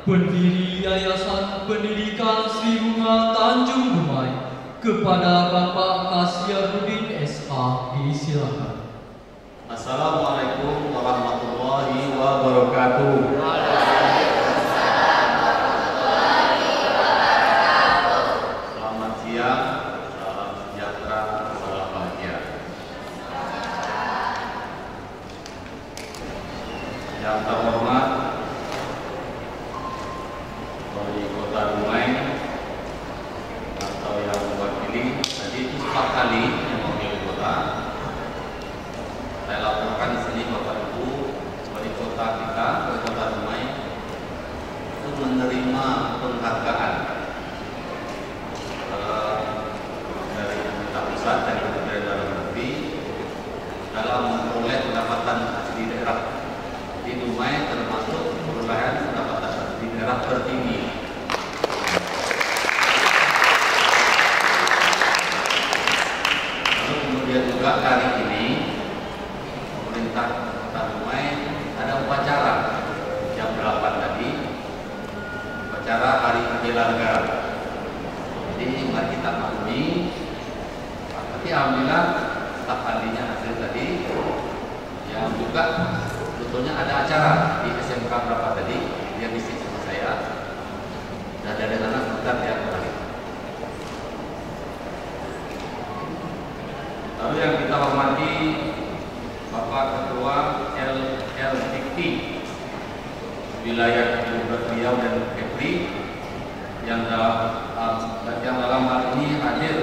pendiri Yayasan Pendidikan Sri Bunga Tanjung Dumai, kepada Bapak Kasyarudin SH disilakan. Assalamualaikum warahmatullahi wabarakatuh. Selamat siang, salam sejahtera, salam bahagia. Yang terhormat Wali Kota Dumai atau yang mewakili, tadi itu 4 kali yang mewakili kota. Saya laporkan di sini Bapak Ibu Wali Kota kita, Wali Kota Dumai itu menerima penghargaan dari pemerintah pusat dan Kementerian Dalam Negeri dalam memperoleh pendapatan asli daerah di Dumai, termasuk perolehan pendapatan asli daerah tertinggi. Lalu kemudian juga hari ini pemerintah Kota Dumai ada upacara jam 8 tadi, upacara Hari Keluarga. Jadi mari kita maklumi. Tapi alhamdulillah staf ahlinya hasil tadi, yang juga sebetulnya ada acara di SMK berapa tadi, dia bisnis sama saya. Dan ada anak sebentar ya kembali. Lalu yang kita hormati Bapak Ketua LLDT wilayah Riau dan Kepri yang dalam hal ini hadir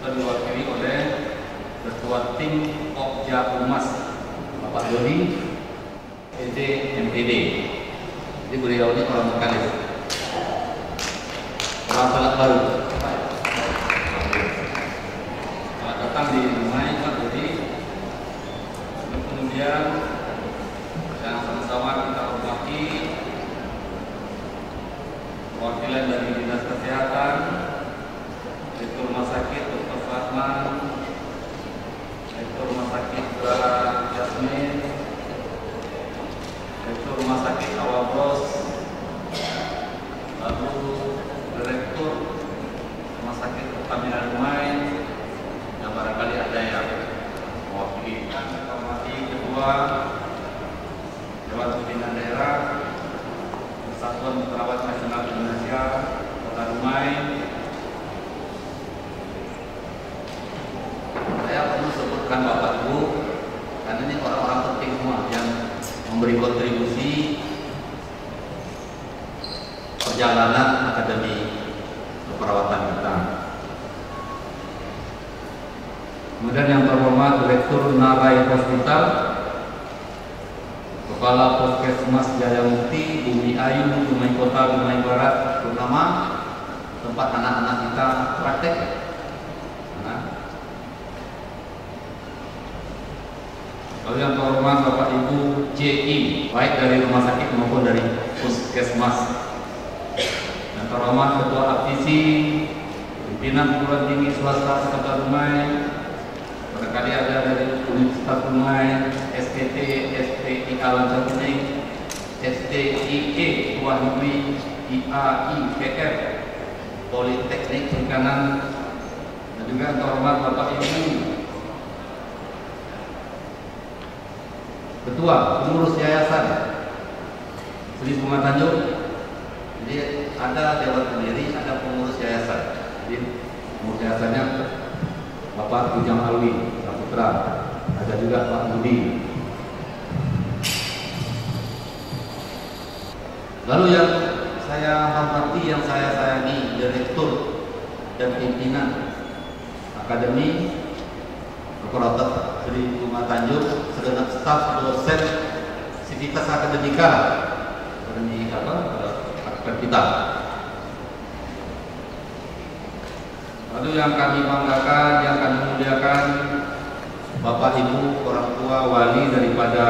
diwakili oleh Ketua Tim Pokja Humas Bapak Doni PD MPD. Jadi beliau ini orang Mekanis, orang Selat Baru. Selamat datang di Dumai Pak Dodi. Kemudian yang sama-sama kita hormati perwakilan dari Dinas Kesehatan, Direktur Rumah Sakit Dr. Fatman, Direktur Rumah Sakit Jasmine, Direktur Rumah Sakit Awabros, lalu Direktur Rumah Sakit Pertamina Dumai, yang barangkali ada yang mewakili. Kami hormati Ketua Dewan Pimpinan Daerah Persatuan Perawat Nasional Indonesia Kota Dumai. Saya perlu sebutkan Bapak Ibu karena ini orang-orang penting semua yang memberi kontribusi perjalanan akademi keperawatan kita. Kemudian yang terhormat Direktur Narai Hospital, Kepala Puskesmas Jaya Mukti, Bumi Ayu, Dumai Kota, Dumai Barat, terutama tempat anak-anak kita praktek. Lalu yang terhormat Bapak Ibu JI, baik dari rumah sakit maupun dari puskesmas. Yang terhormat Ketua Aptisi, pimpinan perguruan tinggi swasta Kota Dumai, barangkali ada dari Universitas Dumai, STT, STIA Lancar Kuning, STIE Tuah Negeri, IAIPR, Politeknik Perikanan, dan juga yang terhormat Bapak Ibu Ketua Pengurus Yayasan Sri Bunga Tanjung. Jadi ada dewan pendiri, ada pengurus yayasan. Jadi pengurus yayasannya Bapak Bujang Alwi Saputra, ada juga Pak Budi. Lalu yang saya hormati, yang saya sayangi, Direktur dan pimpinan Akademi Operator Sri Bunga Tanjung, segenap staf dosen Sivitas Akademika, akademi kita. Lalu yang kami banggakan, yang kami muliakan, Bapak Ibu orang tua wali daripada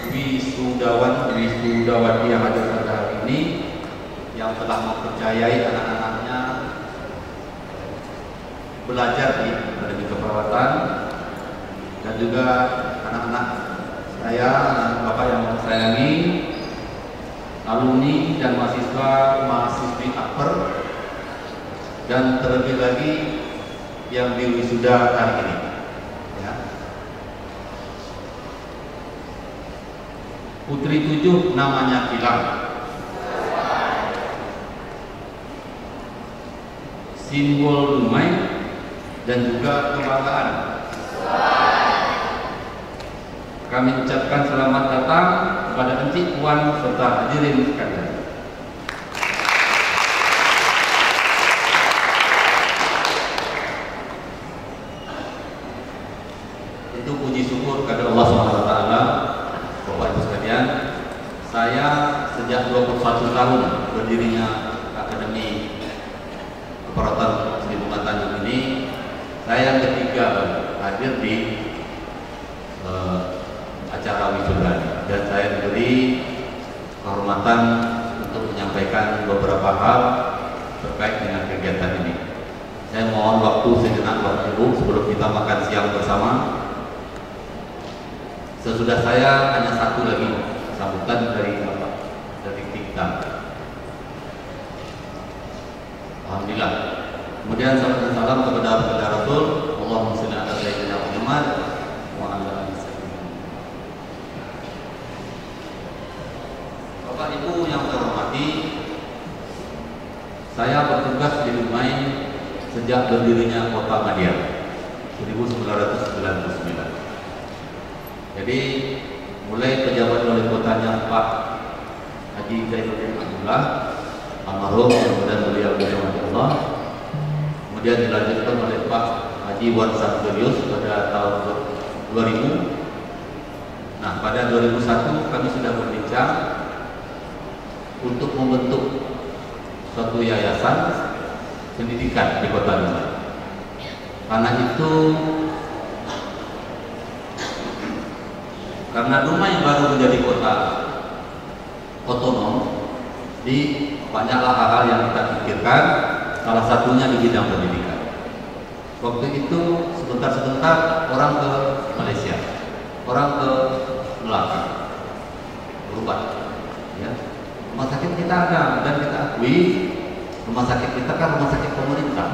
wisudawati yang hadir pada hari ini, yang telah mempercayai anak-anaknya belajar di akademi keperawatan, dan juga anak-anak saya, anak bapak yang saya sayangi, alumni dan mahasiswi Akper, dan terlebih lagi yang diwisuda hari ini. Ya. Putri 7 namanya Kilang. Simbol Dumai dan juga kebanggaan. Kami ucapkan selamat datang kepada Encik Puan serta hadirin sekalian. Itu puji syukur kepada Allah SWT. Bapak Ibu sekalian, saya sejak 21 tahun berdirinya Akademi Keperawatan Sri Bunga Tanjung ini, saya yang ketiga hadir di acara wisuda, dan saya diberi kehormatan untuk menyampaikan beberapa hal terkait dengan kegiatan ini. Saya mohon waktu sejenak Bapak Ibu sebelum kita makan siang bersama. Sesudah saya hanya satu lagi sambutan dari Bapak dari kita. Alhamdulillah. Kemudian salam dan salam kepada Rasul. Allahumma shalli ala sayyidina Muhammad wa ala alihi wasallam. Bapak Ibu yang saya hormati, saya bertugas di Dumai sejak berdirinya Kota Madiun 1999. Jadi mulai pejabat wali kotanya Pak Haji Zainuddin Abdullah almarhum, kemudian beliau Allah, kemudian dilanjutkan oleh Pak Haji Wan Santorius pada tahun 2000. Nah, pada 2001 kami sudah berbincang untuk membentuk suatu yayasan pendidikan di Kota Dumai. Karena Dumai baru menjadi kota otonom, di banyaklah hal-hal yang kita pikirkan, salah satunya di bidang pendidikan. Waktu itu sebentar-sebentar orang ke Malaysia, orang ke Melaka, berobat. Ya. Rumah sakit kita ada, dan kita akui rumah sakit kita kan rumah sakit pemerintah,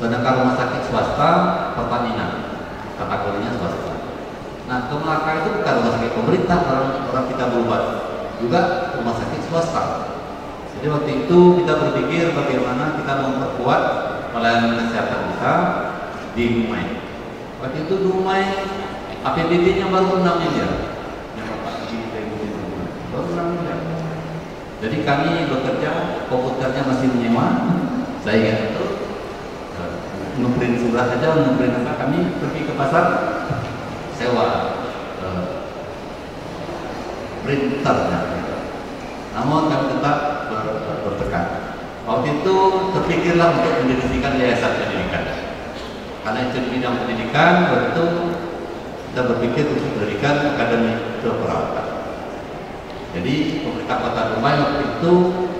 sedangkan rumah sakit swasta pertanian, kategorinya swasta. Nah, ke Melaka itu bukan rumah sakit pemerintah, orang kita berobat, juga rumah sakit swasta. Jadi waktu itu kita berpikir bagaimana kita memperkuat pelayanan kesehatan kita di Dumai. Waktu itu Dumai APBD-nya baru 6 miliar. Baru 6 miliar. Jadi kami bekerja, komputernya masih menyewa. Saya ingat itu ngeprint surat saja, ngeprint apa, kami pergi ke pasar sewa printernya. Namun kami tetap bertekad. Waktu itu terpikirlah untuk mendirikan yayasan pendidikan. Karena itu di bidang pendidikan, waktu itu kita berpikir untuk mendirikan Akademi Keperawatan. Jadi pemerintah Kota Dumai waktu itu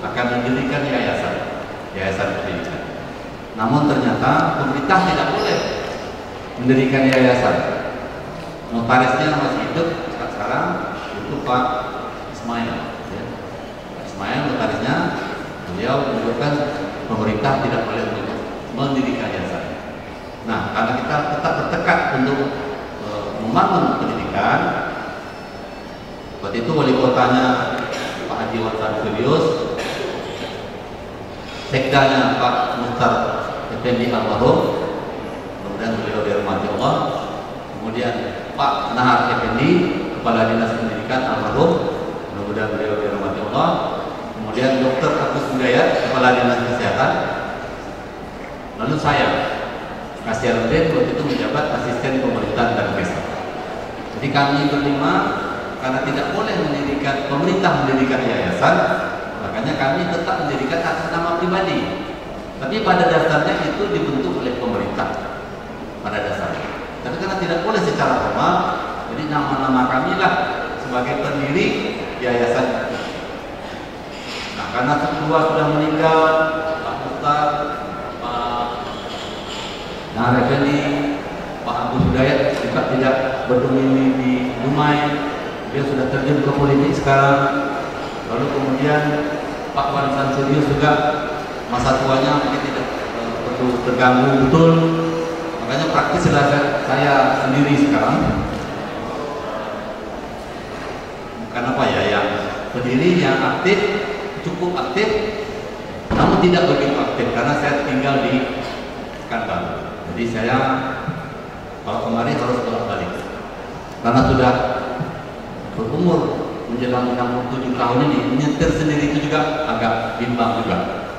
akan mendirikan yayasan pendidikan. Namun ternyata pemerintah tidak boleh mendirikan yayasan. Notarisnya masih hidup sekarang, itu Pak Ismail. Ya. Pak Ismail notarisnya, beliau menunjukkan pemerintah tidak boleh mendirikan yayasan. Nah, karena kita tetap bertekad untuk membangun pendidikan, waktu itu wali kotanya Pak Haji Wan Santorius, sekdanya Pak Muhtar Effendi almarhum, kemudian beliau dirahmati Allah, kemudian Pak Nahar Effendi, Kepala Dinas Pendidikan almarhum, mudah-mudahan beliau dirahmati Allah, kemudian Dr. Agus Hidayat, Kepala Dinas Kesehatan, lalu saya Kasyaruddin, waktu itu menjabat asisten pemerintahan dan desa. Jadi kami berlima, karena tidak boleh pemerintah mendirikan yayasan, makanya kami tetap mendirikan atas nama pribadi. Tapi pada dasarnya itu dibentuk oleh pemerintah pada dasarnya. Tapi karena tidak boleh secara formal, jadi nama-nama kami lah sebagai pendiri yayasan. Nah, karena kedua sudah meninggal, Pak Muhtar, Pak Nahar Effendi, Pak Agus Hidayat juga tidak berdomisili di Dumai, dia sudah terjun ke politik sekarang. Lalu kemudian Pak Wan Samsurius juga masa tuanya mungkin tidak perlu terganggu betul. Makanya praktis saya sendiri sekarang. Kenapa ya, yang pendiri yang aktif, cukup aktif, namun tidak begitu aktif karena saya tinggal di kantor. Jadi saya kalau kemarin harus bolak-balik karena sudah berumur menjelang 67 tahun ini, nyetir sendiri itu juga agak bimbang juga.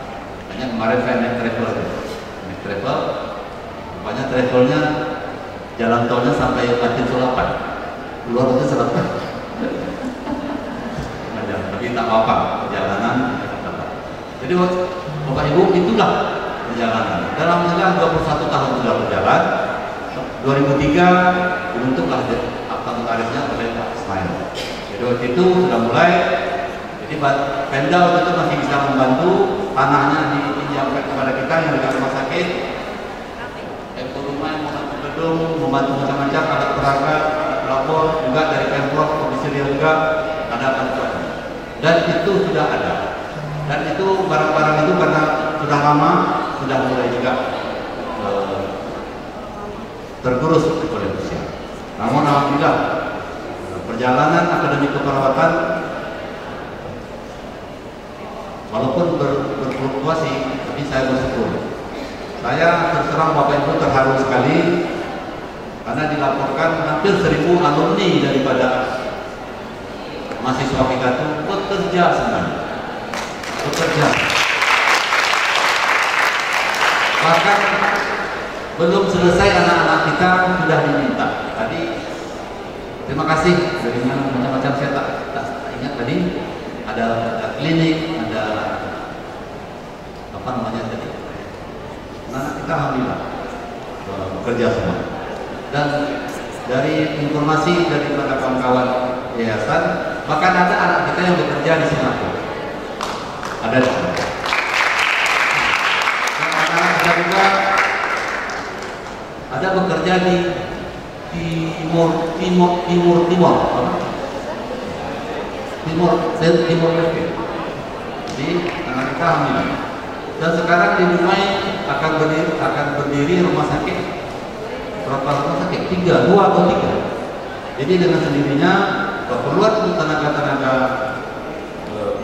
Makanya kemarin saya naik travel, rupanya travelnya jalan tolnya sampai Patin Sulapan, keluar itu selatan. Tapi tak apa-apa, perjalanan. Jadi Bapak Ibu, itulah perjalanan. Dalam jangka 21 tahun sudah berjalan. 2003 dibentuklah akta notarisnya oleh Pak Ismail. Jadi waktu itu sudah mulai. Jadi Pemda waktu itu masih bisa membantu, tanahnya dipinjamkan kepada kita yang dekat rumah sakit. Rumah yang membantu gedung, membantu macam-macam, ada perangkat, ada pelapor, juga dari Pemprov, Komisi Ria juga ada bantuan. Dan itu sudah ada. Dan itu barang-barang itu karena sudah lama, sudah mulai juga tergerus oleh usia. Namun alhamdulillah perjalanan akademi keperawatan walaupun berfluktuasi, tapi saya bersyukur. Saya terus terang Bapak Ibu terharu sekali karena dilaporkan hampir 1000 alumni daripada mahasiswa kita itu bekerja semuanya, bekerja. Bahkan belum selesai anak-anak kita sudah diminta. Tadi terima kasih dari macam-macam saya tak ingat tadi ada klinik, ada apa namanya tadi. Anak kita alhamdulillah bekerja semua. Dan dari informasi dari kawan-kawan yayasan, bahkan ada anak kita yang bekerja di Singapura. Ada di Singapura. Dan anak-anak kita juga ada bekerja di Timur Leste. Jadi anak kita alhamdulillah. Dan sekarang di Dumai akan berdiri rumah sakit. Berapa rumah sakit? 2 atau 3. Jadi dengan sendirinya keperluan tenaga-tenaga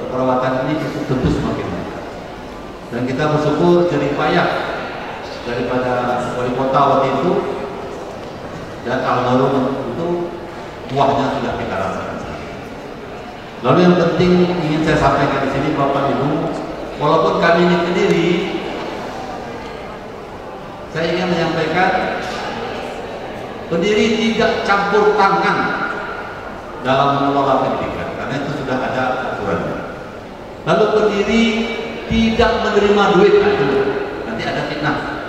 perawatan ini tentu semakin banyak. Dan kita bersyukur jerih payah daripada wali kota waktu itu dan almarhum itu buahnya sudah kita rasakan. Lalu yang penting ingin saya sampaikan di sini Bapak Ibu, walaupun kami ini Kediri, saya ingin menyampaikan Pendiri tidak campur tangan dalam mengelola pendidikan, karena itu sudah ada aturannya. Lalu Pendiri tidak menerima duit, nanti ada fitnah.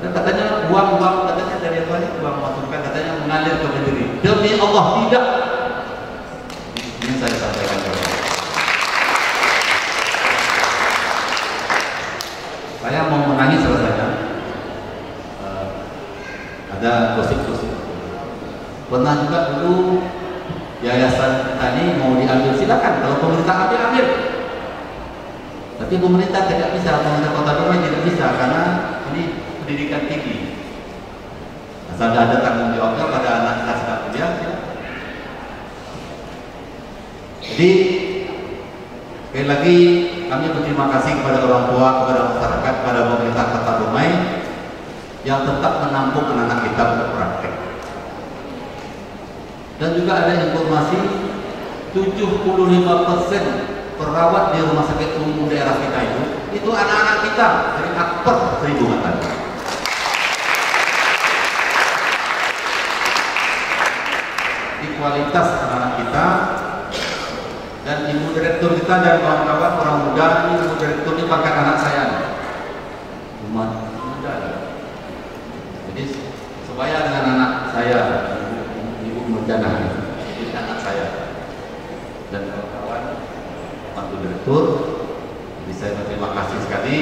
Ada katanya uang katanya dari apa nih, uang masukan katanya mengalir ke Pendiri. Demi Allah tidak. Ini saya sampaikan kepada saya mau menangis rasanya. Ada gosip-gosip. Pernah juga dulu yayasan tani mau diambil, silakan. Kalau pemerintah ambil. Tapi pemerintah tidak bisa, pemerintah Kota Dumai tidak bisa karena ini pendidikan tinggi. Asal ada tanggung jawabnya pada anak kita kuliah. Jadi sekali lagi kami berterima kasih kepada orang tua, kepada masyarakat, kepada pemerintah Kota Dumai yang tetap menampung anak-anak kita untuk praktek. Dan juga ada informasi 75% perawat di rumah sakit umum daerah kita itu anak-anak kita dari aktor 1000 mata. Di kualitas anak-anak kita. Dan ibu direktur kita dan kawan-kawan orang muda, ini ibu direktur ini pakai anak saya, muda. Jadi supaya dengan anak saya, ibu Murjana, ini anak saya dan kawan-kawan bantu direktur, jadi saya berterima kasih sekali.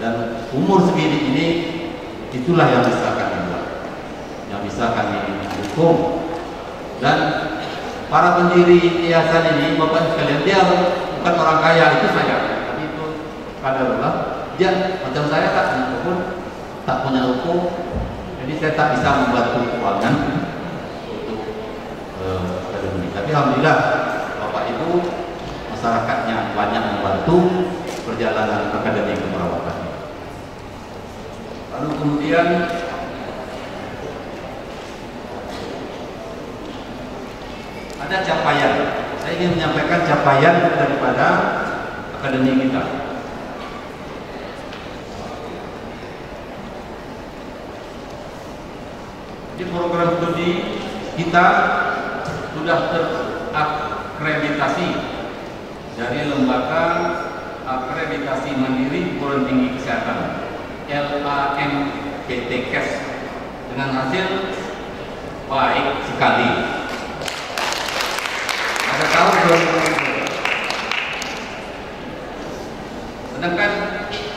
Dan umur segini ini itulah yang bisa kami buat, yang bisa kami dukung. Dan para pendiri yayasan ini, Bapak sekalian, dia bukan orang kaya, itu saya. Tapi itu kadarullah. Dia macam saya tak punya kebun, tak punya ruko, jadi saya tak bisa membantu keuangan untuk akademi. Tapi alhamdulillah Bapak Ibu masyarakatnya banyak membantu perjalanan akademi keperawatan. Lalu kemudian ada capaian. Saya ingin menyampaikan capaian daripada akademi kita. Di program studi kita sudah terakreditasi dari lembaga akreditasi mandiri perguruan tinggi kesehatan LAMPTKes dengan hasil baik sekali. Pada tahun 2020. Sedangkan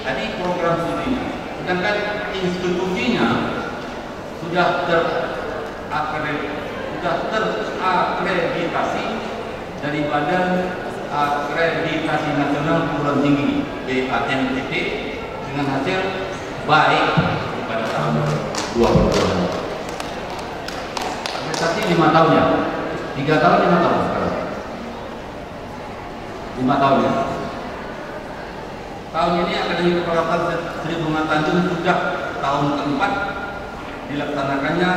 tadi program studinya, sedangkan institusinya sudah terakreditasi dari Badan Akreditasi Nasional Perguruan Tinggi BANTT dengan hasil baik pada tahun 2020. Akreditasi 5 tahun ya, 3 tahun 5 tahun sekarang, 5 tahun ya. Tahun ini Akademi Keperawatan Sri Bunga Tanjung sudah tahun keempat dilaksanakannya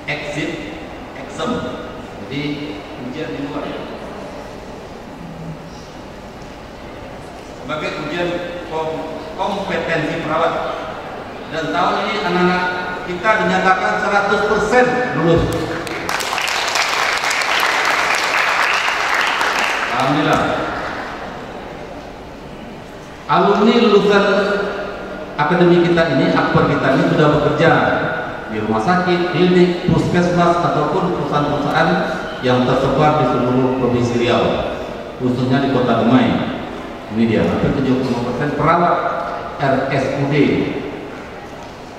exam, jadi ujian di luar sebagai ujian kompetensi perawat, dan tahun ini anak-anak kita dinyatakan 100% lulus. Alhamdulillah. Alumni lulusan akademi kita ini, akper kita ini sudah bekerja di rumah sakit, klinik, puskesmas ataupun perusahaan-perusahaan yang tersebar di seluruh provinsi Riau, khususnya di Kota Dumai. Ini dia, hampir 75% perawat RSUD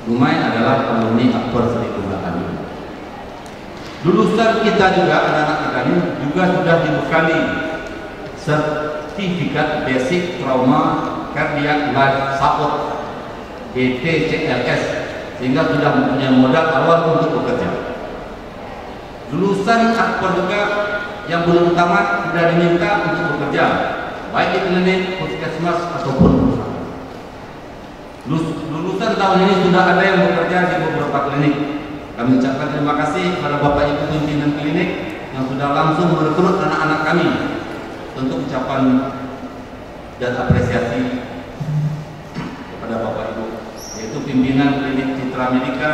Dumai adalah alumni akper Sri Bunga Tanjung. Lulusan kita juga, anak-anak kita ini juga sudah dibekali sertifikat basic trauma cardiac life support BPCLS, sehingga sudah mempunyai modal awal untuk bekerja. Lulusan akper juga yang belum tamat sudah diminta untuk bekerja, baik di klinik, puskesmas ataupun perusahaan. Lulusan tahun ini sudah ada yang bekerja di beberapa klinik. Kami ucapkan terima kasih kepada Bapak Ibu pimpinan klinik yang sudah langsung merekrut anak-anak kami. Tentu ucapan dan apresiasi kepada Bapak Ibu, yaitu pimpinan klinik Citra Medika,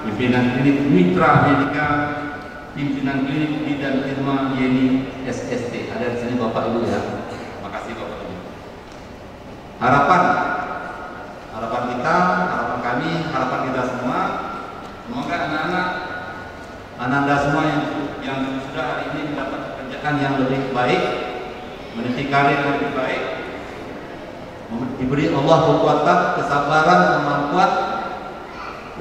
pimpinan klinik Mitra Medika, pimpinan klinik Bidan Irma Yeni SST. Ada di sini Bapak Ibu ya. Makasih Bapak Ibu. Harapan kita, harapan kami, harapan kita semua, semoga anak-anak Anda semua yang sudah hari ini mendapat pekerjaan yang lebih baik, meniti karir yang lebih baik, diberi Allah kekuatan, kesabaran, kemampuan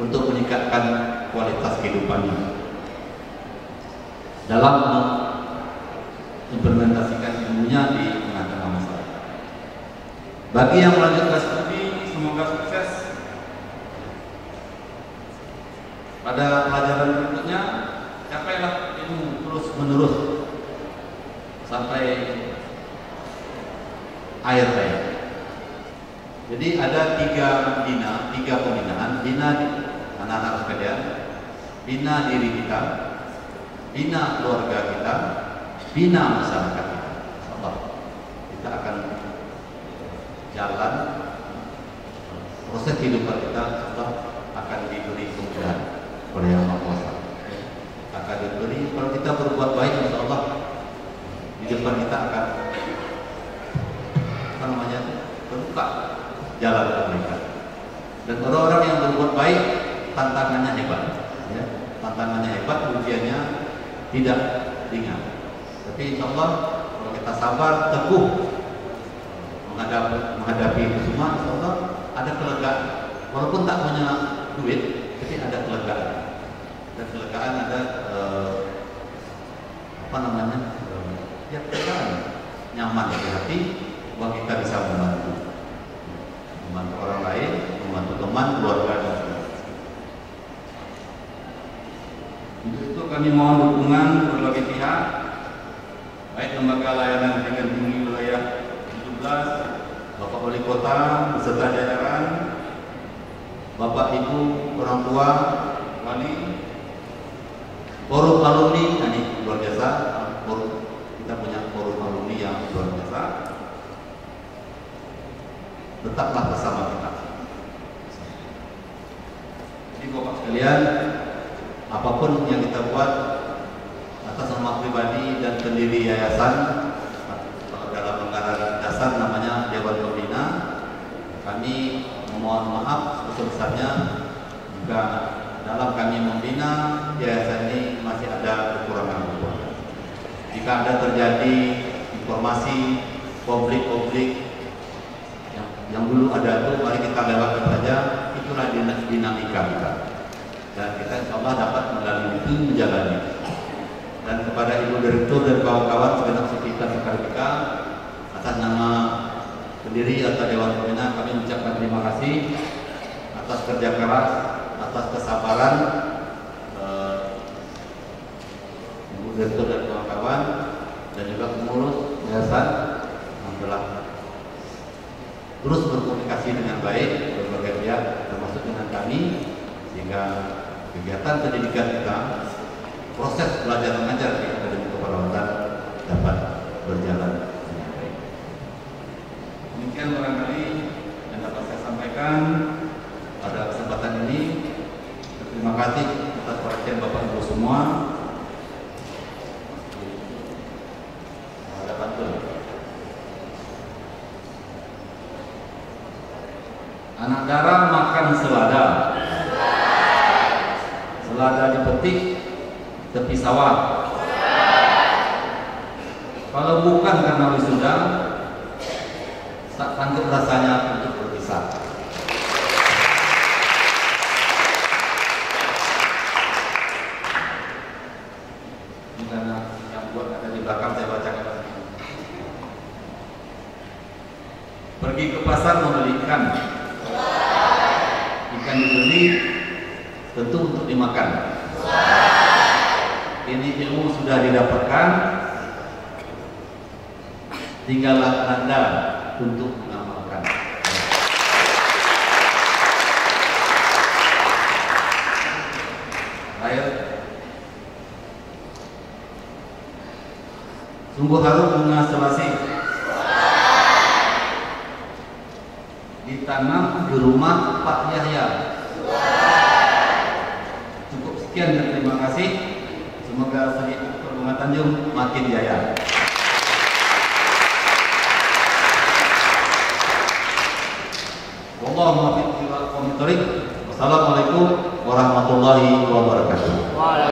untuk meningkatkan kualitas kehidupannya dalam mengimplementasikan ilmunya di tengah-tengah masyarakat. Bagi yang melanjutkan studi, semoga sukses pada pelajaran berikutnya. Capailah ilmu terus menerus sampai akhir hayat. Jadi ada tiga pembinaan: bina anak-anak sekalian, bina diri kita, bina keluarga kita, bina masyarakat kita. Insyaallah kita akan jalan proses kehidupan kita, insyaallah akan diberi kemudahan oleh Yang Maha Kuasa. Akan diberi, kalau kita berbuat baik, insyaallah di depan kita akan terbuka jalan kebaikan. Dan orang-orang yang berbuat baik, tantangannya hebat, ya. Tantangannya hebat, ujiannya tidak ringan. Tapi insyaallah kalau kita sabar, teguh menghadapi itu semua, insyaallah ada kelegaan. Walaupun tak punya duit, tapi ada kelegaan. Dan kelegaan ada ya perasaan nyaman di hati bahwa kita bisa membantu orang lain, membantu teman, keluarga dan sebagainya. Untuk itu kami mohon dukungan berbagai pihak, baik lembaga layanan tingkat tinggi wilayah 17, Bapak Wali Kota beserta jajaran, Bapak Ibu orang tua, wali, forum alumni, ini luar biasa. Kita punya forum alumni yang luar biasa. Tetaplah bersama kita. Jadi Bapak sekalian, apapun yang kita buat atas nama pribadi dan pendiri yayasan, kalau dalam anggaran dasar namanya Dewan Pembina, kami memohon maaf sebesar-besarnya jika dalam kami membina yayasan ini masih ada kekurangan-kekurangan. Jika ada terjadi informasi konflik-konflik yang dulu ada itu, mari kita lewatkan saja. Itulah dinamika kita, dan kita insya Allah dapat melalui itu menjalani. Dan kepada Ibu Direktur dan kawan-kawan segenap sivitas Sekartika, atas nama pendiri atau Dewan Pembina, kami mengucapkan terima kasih atas kerja keras, atas kesabaran Ibu Direktur dan kawan-kawan, dan juga pengurus yayasan yang telah terus berkomunikasi dengan baik berbagai pihak, termasuk dengan kami, sehingga kegiatan pendidikan kita, proses belajar mengajar di Akademi Keperawatan dapat berjalan dengan baik. Demikian barangkali yang dapat saya sampaikan pada kesempatan ini. Terima kasih atas perhatian Bapak Ibu semua. Ada pantun. Anak darah makan selada. Selada dipetik tepi sawah. Kalau bukan karena wisuda, tak sanggup rasanya untuk berpisah. Ini karena yang buat ada di belakang, saya bacakan. Pergi ke pasar membeli ikan. Ikan dibeli tentu untuk dimakan. Ini ilmu sudah didapatkan, tinggallah Anda untuk mengamalkan. Ayo, sungguh harum bunga selasih ditanam di rumah Pak Yahya. Cukup sekian dan terima kasih. Semoga Sri Bunga Tanjung makin jaya. Wassalamualaikum warahmatullahi wabarakatuh.